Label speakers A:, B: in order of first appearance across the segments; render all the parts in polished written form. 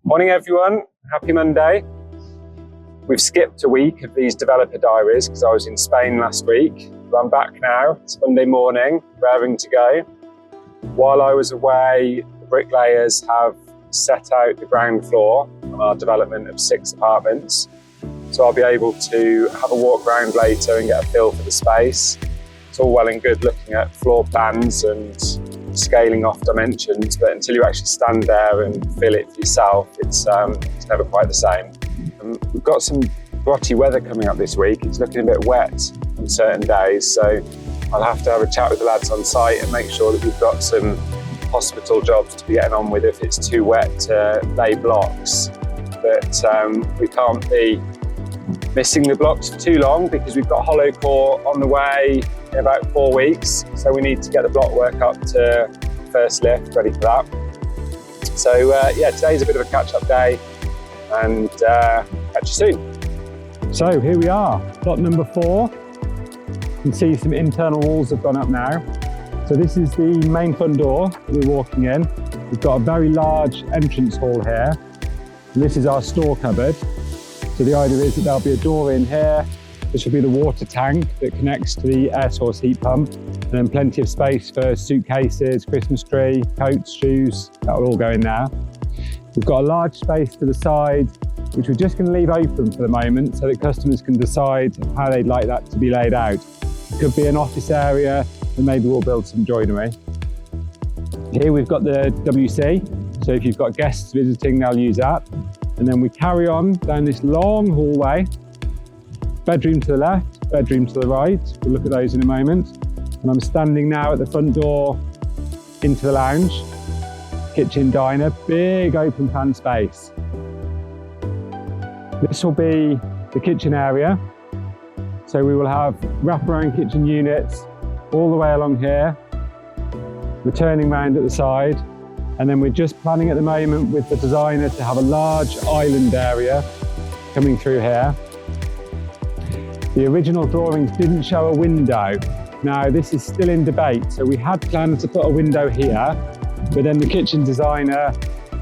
A: Morning everyone, happy Monday. We've skipped a week of these developer diaries because I was in Spain last week, but I'm back now. It's Monday morning, raring to go. While I was away, the bricklayers have set out the ground floor on our development of 6 apartments. So I'll be able to have a walk around later and get a feel for the space. It's all well and good looking at floor plans and scaling off dimensions, but until you actually stand there and feel it for yourself, it's never quite the same. We've got some grotty weather coming up this week. It's looking a bit wet on certain days, so I'll have to have a chat with the lads on site and make sure that we've got some hospital jobs to be getting on with if it's too wet to lay blocks. But we can't be missing the blocks for too long because we've got hollow core on the way in about 4 weeks, so we need to get the block work up to first lift, ready for that. So yeah, today's a bit of a catch-up day, and catch you soon.
B: So here we are, plot number 4. You can see some internal walls have gone up now. So this is the main front door that we're walking in. We've got a very large entrance hall here, and this is our store cupboard. So the idea is that there'll be a door in here. This will be the water tank that connects to the air source heat pump, and then plenty of space for suitcases, Christmas tree, coats, shoes. That will all go in there. We've got a large space to the side, which we're just going to leave open for the moment so that customers can decide how they'd like that to be laid out. It could be an office area, and maybe we'll build some joinery. Here we've got the WC, so if you've got guests visiting, they'll use that. And then we carry on down this long hallway. Bedroom to the left, bedroom to the right. We'll look at those in a moment. And I'm standing now at the front door into the lounge. Kitchen, diner, big open plan space. This will be the kitchen area. So we will have wraparound kitchen units all the way along here, returning round at the side. And then we're just planning at the moment with the designer to have a large island area coming through here. The original drawings didn't show a window. Now this is still in debate. So we had planned to put a window here, but then the kitchen designer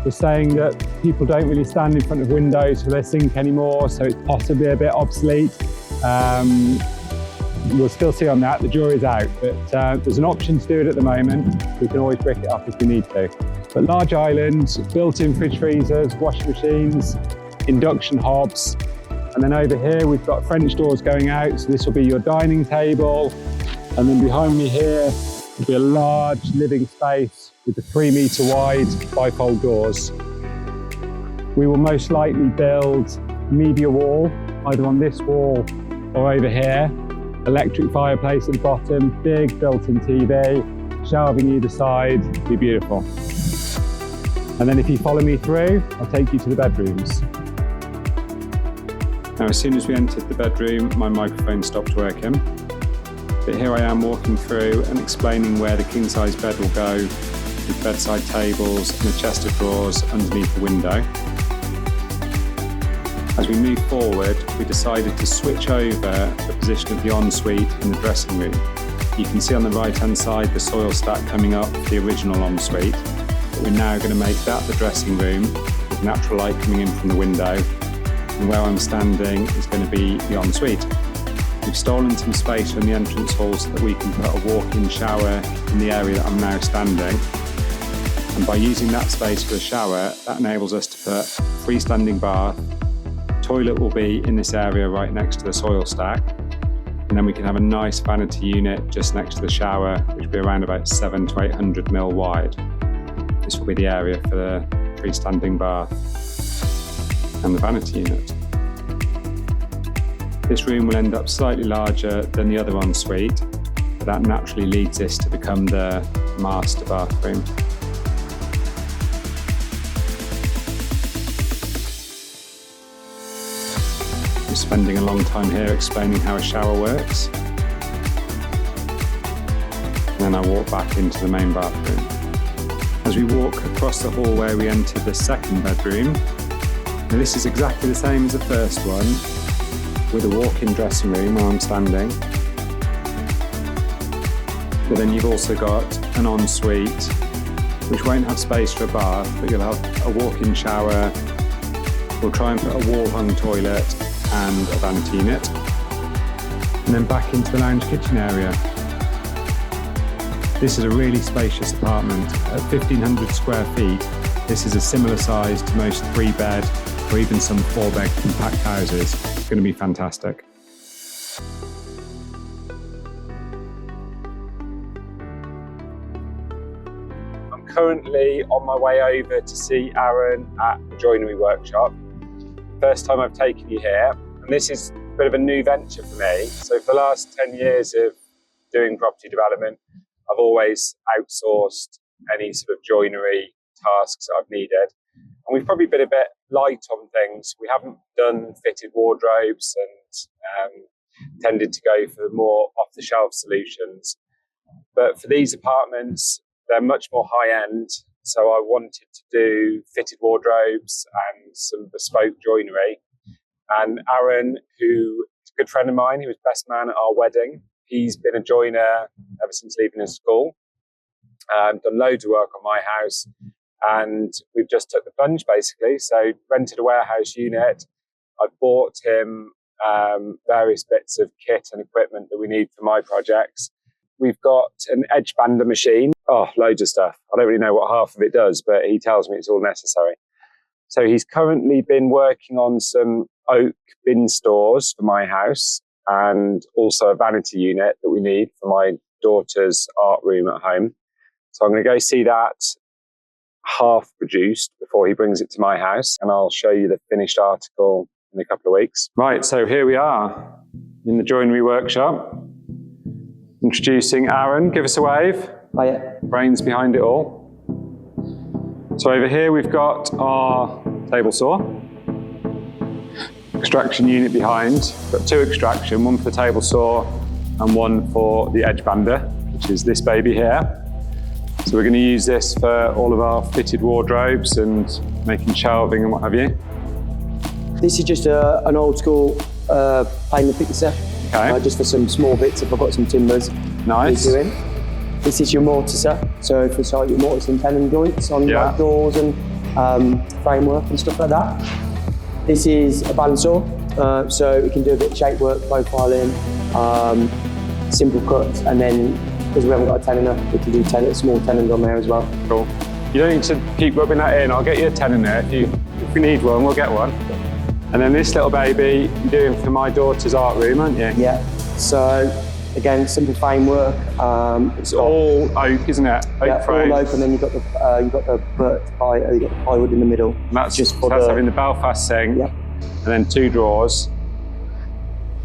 B: was saying that people don't really stand in front of windows for their sink anymore, so it's possibly a bit obsolete. We'll still see on that, the jury's out, but there's an option to do it at the moment. We can always brick it up if we need to. But large islands, built-in fridge freezers, washing machines, induction hobs. And then over here, we've got French doors going out. So this will be your dining table. And then behind me here will be a large living space with the 3-metre wide bifold doors. We will most likely build media wall, either on this wall or over here. Electric fireplace at the bottom, big built-in TV, shelving either side, it'll be beautiful. And then if you follow me through, I'll take you to the bedrooms. Now, as soon as we entered the bedroom, my microphone stopped working. But here I am walking through and explaining where the king-size bed will go, with bedside tables and a chest of drawers underneath the window. As we move forward, we decided to switch over the position of the ensuite in the dressing room. You can see on the right-hand side the soil stack coming up for the original ensuite, but we're now going to make that the dressing room with natural light coming in from the window. And where I'm standing is going to be the ensuite. We've stolen some space from the entrance hall so that we can put a walk-in shower in the area that I'm now standing. And by using that space for a shower, that enables us to put a freestanding bath. Toilet will be in this area right next to the soil stack. And then we can have a nice vanity unit just next to the shower, which will be around about 700 to 800 mil wide. This will be the area for the freestanding bath and the vanity unit. This room will end up slightly larger than the other ensuite, but that naturally leads this to become the master bathroom. We're spending a long time here explaining how a shower works. And then I walk back into the main bathroom. As we walk across the hallway, we enter the second bedroom. Now, this is exactly the same as the first one, with a walk-in dressing room where I'm standing. But then you've also got an ensuite which won't have space for a bath, but you'll have a walk-in shower, We'll try and put a wall-hung toilet and a vanity unit. And then back into the lounge kitchen area. This is a really spacious apartment. At 1,500 square feet, this is a similar size to most 3-bed or even some 4-bed compact houses. It's going to be fantastic.
A: I'm currently on my way over to see Aaron at the joinery workshop. First time I've taken you here, and this is a bit of a new venture for me. So for the last 10 years of doing property development, I've always outsourced any sort of joinery tasks that I've needed. And we've probably been a bit light on things. We haven't done fitted wardrobes and tended to go for more off-the-shelf solutions. But for these apartments, they're much more high-end. So I wanted to do fitted wardrobes and some bespoke joinery. And Aaron, who is a good friend of mine, he was best man at our wedding. He's been a joiner ever since leaving his school. Done loads of work on my house, and we've just took the plunge basically. So rented a warehouse unit. I bought him various bits of kit and equipment that we need for my projects. We've got an edge bander machine. Oh, loads of stuff. I don't really know what half of it does, but he tells me it's all necessary. So he's currently been working on some oak bin stores for my house, and also a vanity unit that we need for my daughter's art room at home. So I'm going to go see that half produced before he brings it to my house, and I'll show you the finished article in a couple of weeks. Right, so here we are in the joinery workshop. Introducing Aaron. Give us a wave.
C: Hiya.
A: Brains behind it all. So over here we've got our table saw. Extraction unit behind. We've got 2 extraction, one for the table saw and one for the edge bander, which is this baby here. So we're going to use this for all of our fitted wardrobes and making shelving and what have you.
C: This is just an old school plane and fixer.
A: Okay.
C: Just for some small bits if I've got some timbers.
A: Nice.
C: This is your mortiser. So for site your mortise and tenon joints on like doors and framework and stuff like that. This is a bandsaw, so we can do a bit of shape work, profiling, simple cuts, and then because we haven't got a tenon, we can do small tenons on there as well.
A: Cool. You don't need to keep rubbing that in. I'll get you a tenon there. If we need one, we'll get one. And then this little baby, you're doing for my daughter's art room, aren't you?
C: Yeah. So again, simple framework.
A: It's all oak, isn't it? Oak frame.
C: All oak, and then you've got the plywood in the middle.
A: And that's just for having the Belfast sink, and then 2 drawers.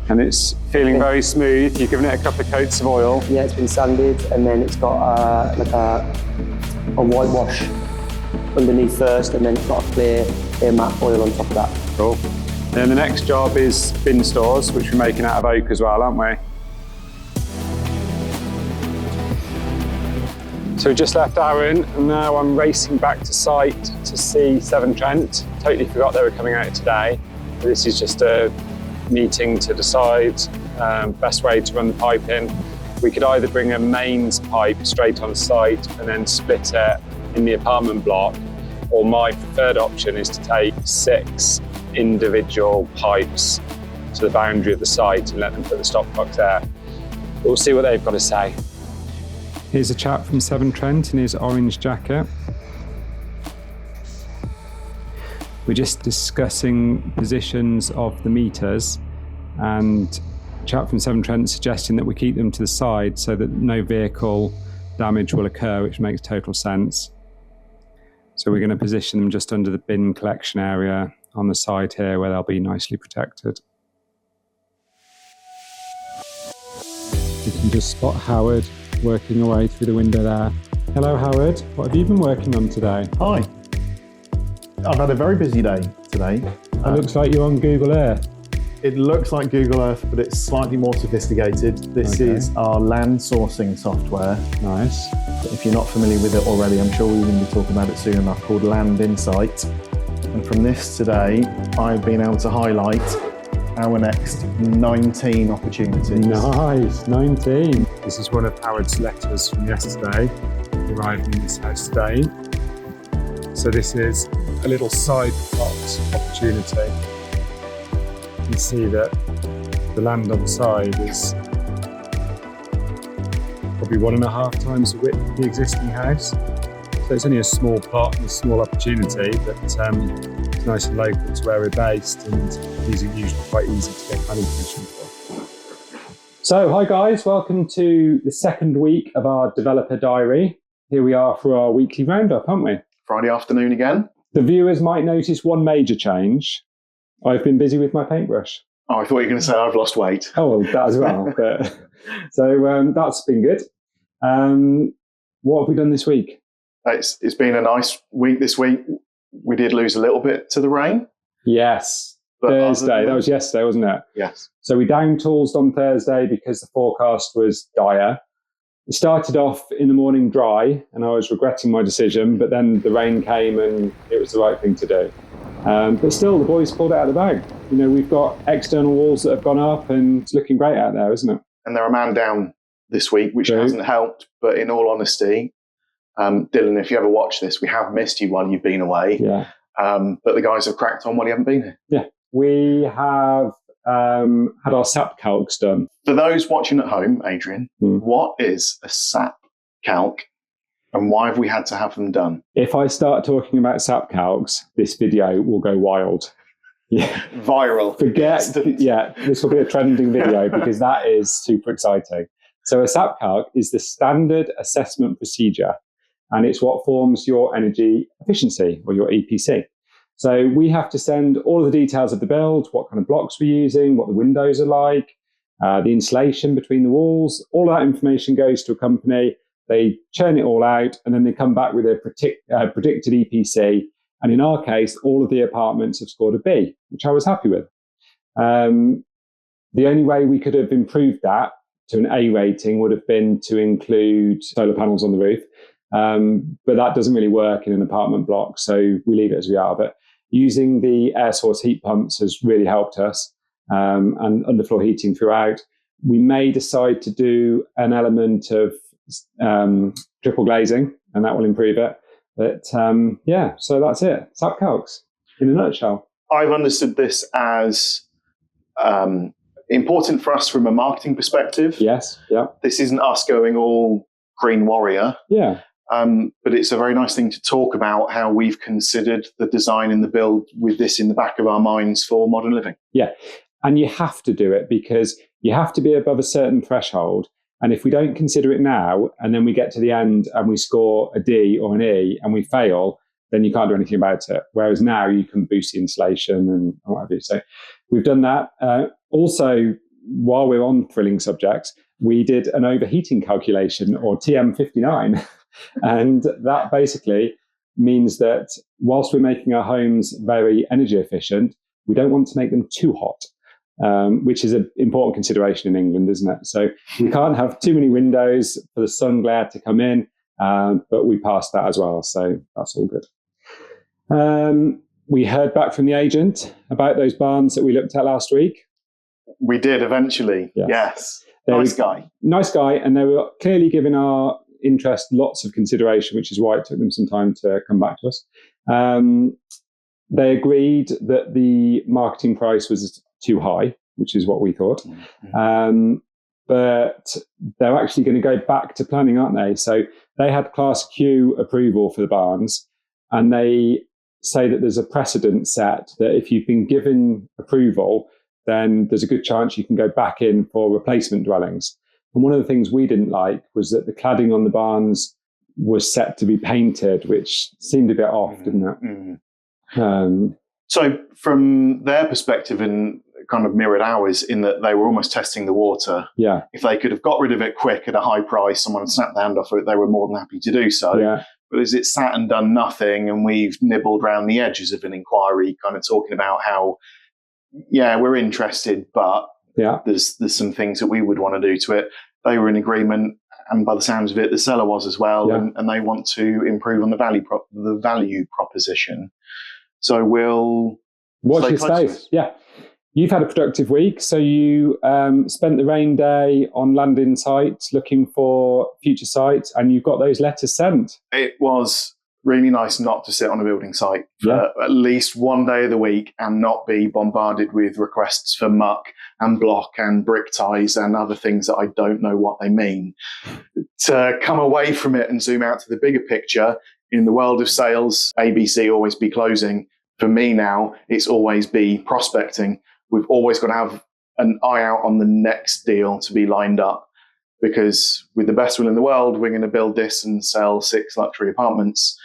A: And it's feeling very smooth. You've given it a couple of coats of oil.
C: Yeah, it's been sanded, and then it's got like a whitewash underneath first, and then it's got a clear matte oil on top of that.
A: Cool. And then the next job is bin stores, which we're making out of oak as well, aren't we? So we just left Aaron, and now I'm racing back to site to see Severn Trent. Totally forgot they were coming out today. This is just a meeting to decide best way to run the pipe in. We could either bring a mains pipe straight on site and then split it in the apartment block, or my preferred option is to take 6 individual pipes to the boundary of the site and let them put the stopcocks there. We'll see what they've got to say.
B: Here's a chap from Severn Trent in his orange jacket. We're just discussing positions of the meters, and a chap from Severn Trent suggesting that we keep them to the side so that no vehicle damage will occur, which makes total sense. So we're going to position them just under the bin collection area on the side here where they'll be nicely protected. You can just spot Howard working away through the window there. Hello Howard, what have you been working on today?
D: Hi. I've had a very busy day today.
B: It looks like you're on Google Earth.
D: It looks like Google Earth, but it's slightly more sophisticated. This is our land sourcing software.
B: Nice.
D: If you're not familiar with it already, I'm sure we're going to be talking about it soon enough, called Land Insight. And from this today, I've been able to highlight our next 19 opportunities.
B: Nice, 19. This is one of Howard's letters from yesterday, arriving in this house today. So this is a little side plot opportunity. You can see that the land on the side is probably 1.5 times the width of the existing house. So it's only a small plot and a small opportunity, but it's nice and local to where we're based, and these are usually quite easy to get planning permission for. So hi guys, welcome to the second week of our developer diary. Here we are for our weekly roundup, aren't we?
D: Friday afternoon again.
B: The viewers might notice one major change. I've been busy with my paintbrush.
D: Oh, I thought you were going to say I've lost weight.
B: Oh, well, that as well. But, so that's been good. What have we done this week?
D: It's been a nice week this week. We did lose a little bit to the rain.
B: Yes,
D: but
B: Thursday. That was yesterday, wasn't it?
D: Yes.
B: So we down tools on Thursday because the forecast was dire. It started off in the morning dry, and I was regretting my decision, but then the rain came and it was the right thing to do. But still, the boys pulled it out of the bag. You know, we've got external walls that have gone up, and it's looking great out there, isn't it?
D: And they're a man down this week, which hasn't helped. But in all honesty, Dylan, if you ever watch this, we have missed you while you've been away.
B: Yeah.
D: But the guys have cracked on while you haven't been here.
B: Yeah. We have had our SAP calcs done.
D: For those watching at home, Adrian, what is a SAP calc? And why have we had to have them done?
B: If I start talking about SAP calcs, this video will go wild. Yeah.
D: Viral.
B: This will be a trending video because that is super exciting. So a SAP calc is the standard assessment procedure, and it's what forms your energy efficiency, or your EPC. So we have to send all of the details of the build, what kind of blocks we're using, what the windows are like, the insulation between the walls. All of that information goes to a company. They churn it all out, and then they come back with a predicted EPC. And in our case, all of the apartments have scored a B, which I was happy with. The only way we could have improved that to an A rating would have been to include solar panels on the roof. But that doesn't really work in an apartment block, so we leave it as we are. But using the air source heat pumps has really helped us, and underfloor heating throughout. We may decide to do an element of triple glazing, and that will improve it. But so that's it. SAP calcs in a nutshell.
D: I've understood this as important for us from a marketing perspective.
B: Yes. Yeah.
D: This isn't us going all green warrior.
B: Yeah.
D: But it's a very nice thing to talk about how we've considered the design and the build with this in the back of our minds for modern living.
B: Yeah. And you have to do it because you have to be above a certain threshold. And if we don't consider it now, and then we get to the end and we score a D or an E and we fail, then you can't do anything about it. Whereas now you can boost the insulation and what have you. So we've done that. Also, while we're on thrilling subjects, we did an overheating calculation, or TM59. And that basically means that whilst we're making our homes very energy efficient, we don't want to make them too hot. Which is an important consideration in England, isn't it? So we can't have too many windows for the sun glare to come in, but we passed that as well. So that's all good. We heard back from the agent about those barns that we looked at last week.
D: We did eventually. Yes. Nice guy. And they were clearly giving our interest lots of consideration, which is why it took them some time to come back to us. They agreed that the marketing price was too high, which is what we thought. But they're actually going to go back to planning, aren't they? So they had Class Q approval for the barns, and they say that there's a precedent set that if you've been given approval, then there's a good chance you can go back in for replacement dwellings. And one of the things we didn't like was that the cladding on the barns was set to be painted, which seemed a bit off, didn't it? So from their perspective, and kind of mirrored ours in that they were almost testing the water.
B: Yeah.
D: If they could have got rid of it quick at a high price, someone snapped the hand off it, they were more than happy to do so.
B: Yeah.
D: But as it sat and done nothing, and we've nibbled around the edges of an inquiry, kind of talking about how, we're interested, but there's some things that we would want to do to it. They were in agreement, and by the sounds of it, the seller was as well, and they want to improve on the value proposition. So we'll
B: watch your space. Yeah. You've had a productive week. So you spent the rain day on landing sites looking for future sites, and you've got those letters sent.
D: It was really nice not to sit on a building site for at least one day of the week and not be bombarded with requests for muck and block and brick ties and other things that I don't know what they mean. To come away from it and zoom out to the bigger picture, in the world of sales, ABC, always be closing. For me now, it's always be prospecting. We've always got to have an eye out on the next deal to be lined up, because with the best will in the world, we're going to build this and sell 6 luxury apartments.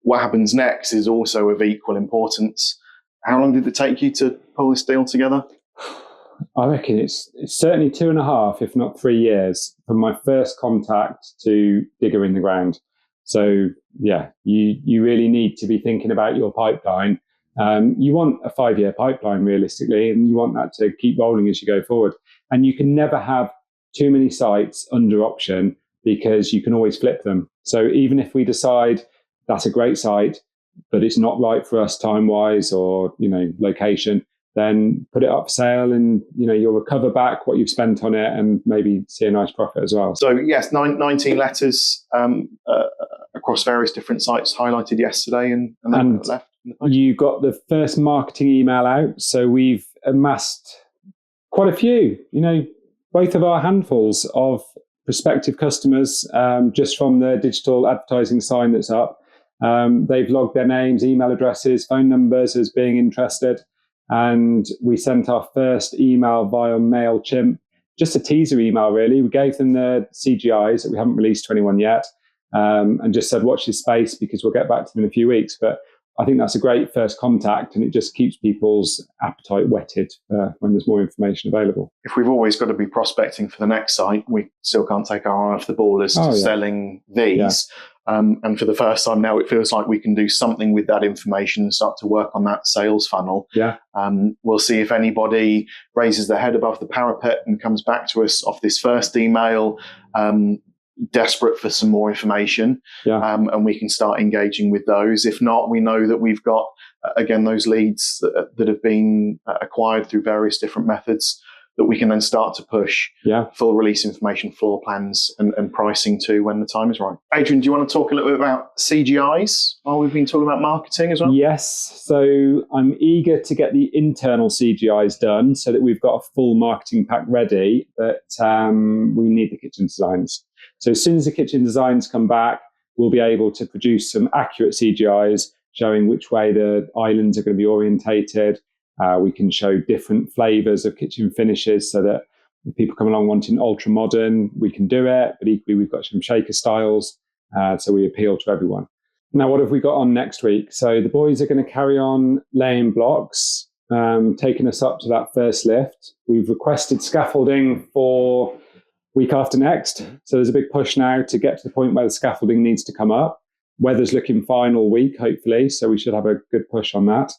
D: What happens next is also of equal importance. How long did it take you to pull this deal together?
B: I reckon it's certainly 2.5, if not 3 years, from my first contact to digger in the ground. So yeah, you really need to be thinking about your pipeline. You want a 5-year pipeline realistically, and you want that to keep rolling as you go forward. And you can never have too many sites under option, because you can always flip them. So even if we decide that's a great site, but it's not right for us time-wise or, location, then put it up for sale, and, you'll recover back what you've spent on it and maybe see a nice profit as well.
D: So yes, 19 letters across various different sites highlighted yesterday and then left in the post.
B: You got the first marketing email out. So we've amassed quite a few, both of our handfuls of prospective customers, just from the digital advertising sign that's up. They've logged their names, email addresses, phone numbers as being interested. And we sent our first email via MailChimp, just a teaser email, really. We gave them the CGIs that we haven't released to anyone yet, and just said, watch this space, because we'll get back to them in a few weeks. But I think that's a great first contact, and it just keeps people's appetite whetted when there's more information available.
D: If we've always got to be prospecting for the next site, we still can't take our eye off the ball as to selling these. Yeah. And for the first time now, it feels like we can do something with that information and start to work on that sales funnel.
B: Yeah.
D: We'll see if anybody raises their head above the parapet and comes back to us off this first email, desperate for some more information.
B: Yeah.
D: And we can start engaging with those. If not, we know that we've got, again, those leads that have been acquired through various different methods that we can then start to push full release information, floor plans and pricing to when the time is right. Adrian, do you want to talk a little bit about CGIs while we've been talking about marketing as well?
B: Yes. So I'm eager to get the internal CGIs done so that we've got a full marketing pack ready, but we need the kitchen designs. So as soon as the kitchen designs come back, we'll be able to produce some accurate CGIs showing which way the islands are going to be orientated. We can show different flavors of kitchen finishes so that if people come along wanting ultra modern, we can do it. But equally, we've got some shaker styles, so we appeal to everyone. Now, what have we got on next week? So the boys are going to carry on laying blocks, taking us up to that first lift. We've requested scaffolding for week after next. So there's a big push now to get to the point where the scaffolding needs to come up. Weather's looking fine all week, hopefully, so we should have a good push on that.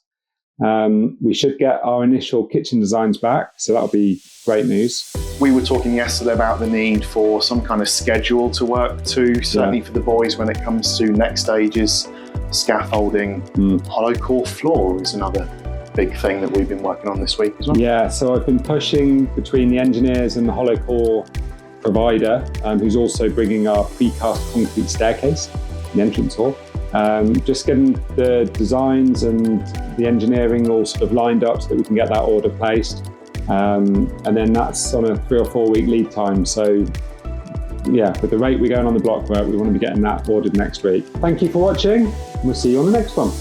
B: We should get our initial kitchen designs back, so that'll be great news.
D: We were talking yesterday about the need for some kind of schedule to work to, certainly for the boys when it comes to next stages, scaffolding. Hollow core floor is another big thing that we've been working on this week as well. Yeah,
B: so I've been pushing between the engineers and the hollow core provider, who's also bringing our precast concrete staircase, the entrance hall. Just getting the designs and the engineering all sort of lined up so that we can get that order placed. And then that's on a 3 or 4 week lead time. So yeah, with the rate we're going on the block work, we want to be getting that ordered next week. Thank you for watching. We'll see you on the next one.